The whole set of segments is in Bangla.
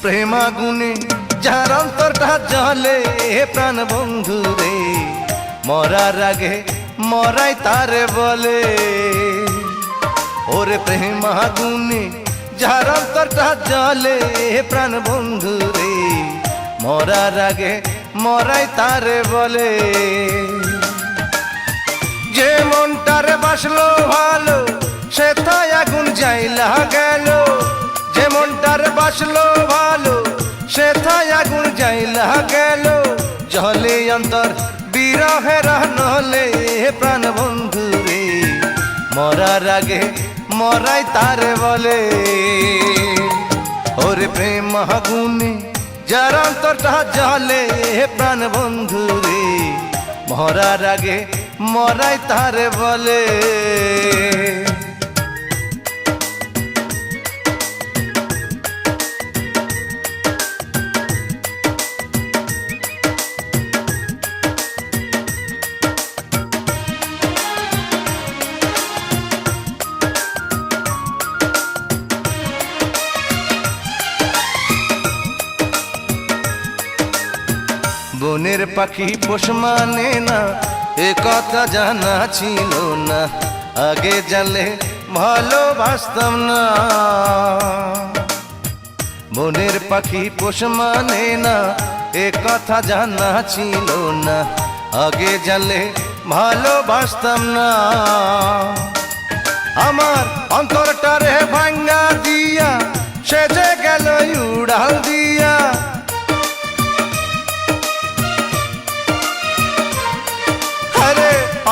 প্রেমাগুনে যার অন্তরটা জলে প্রাণ বন্ধু রে, মরার আগে মরাই তারে বলে। ওরে প্রেমাগুনে যার অন্তরটা জলে প্রাণ বন্ধু রে, মরার আগে মরাই তারে বলে। যে মনটারে বাসলো ভালো সে তাই আগুন জ্বাইলা গেল, যে মনটারে বাসলো ভালো সে তাই আগুন জ্বাইলা গেল। জলে অন্তর বিরহে নলে প্রাণ বন্ধু রে, মরার আগে মরাই তারে বলে। ওরে প্রেম আগুনে যার অন্তরটা জলে প্রাণ বন্ধু রে, মরার আগে মরাই তারে বলে। বনের পাখি পোষ মানে না এ কথা জানা ছিল না, আগে জানলে ভালোবাসতাম না। বনের পাখি পোষ মানে না এ কথা জানা ছিল না, আগে জানলে ভালোবাসতাম না। আমার অন্তরটারে ভাঙ্গা দিয়া সে যে গেল উড়াল দিয়া,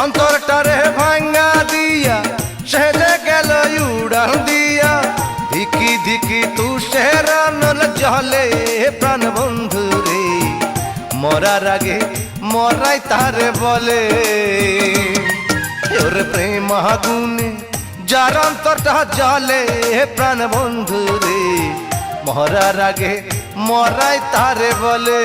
অন্তরটারে ভাঙ্গা দিয়া সে যে গেল উড়াল দিয়া। ধিকি ধিকি তুষের নল জলে প্রাণ বন্ধু রে, মরার আগে মরাই তারে বলে। ওর প্রেম আগুনে যার অন্তরটা জলে প্রাণ বন্ধু রে, মরার আগে মরাই তারে বলে।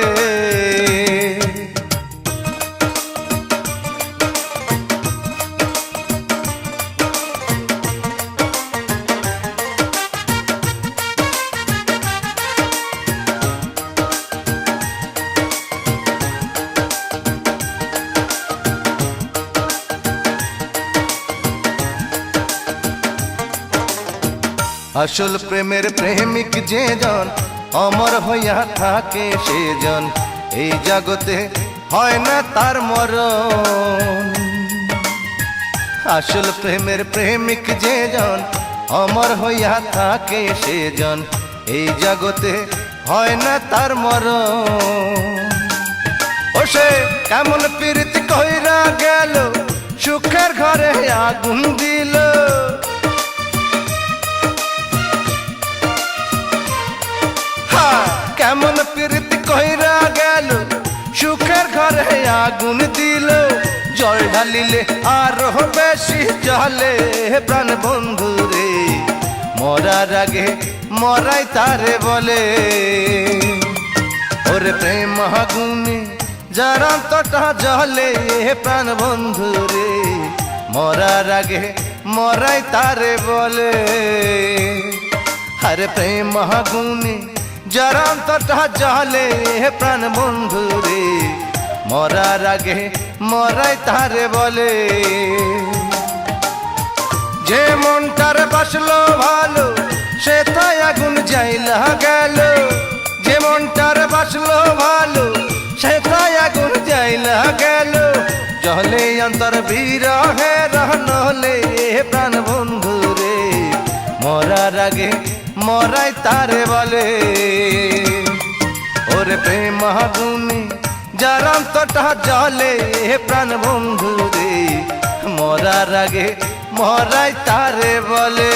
আসল প্রেমের প্রেমিক যে জন অমর হইয়া থাকে সে জন, এই জগতে হয় না তার মরণ। আসল প্রেমের প্রেমিক যে জন অমর হইয়া থাকে সে জন, এই জগতে হয় না তার মরণ। ও সে কেমন প্রীতি কইরা গেল সুখের ঘরে আগুন দিল, কেমন প্রীতি কইরা গেল সুখের ঘরে আগুন দিল। জল ঢালিলে আরো বেশি জলে প্রাণ বন্ধু রে, মরার আগে মরাই তারে বলে। ওরে প্রেম আগুনে যার অন্তরটা জলে প্রাণ বন্ধু রে, মরার আগে মরাই তারে বলে। আরে প্রেম আগুনে যার অন্তরটা জলে প্রাণ বন্ধু রে, মরার আগে মরাই তারে বলে। যে মনটার বাসলো ভালো সে তাই আগুন জ্বাইলা গেল, যে মনটার বাসলো ভালো সে তাই আগুন জ্বাইলা গেল। জলে অন্তর বিরহে নলে প্রাণ বন্ধু রে, মরার আগে মরাই তারে বলে। ওরে প্রেম আগুনে যার অন্তরটা জলে প্রাণ বন্ধু রে, মরার আগে মরাই তারে বলে।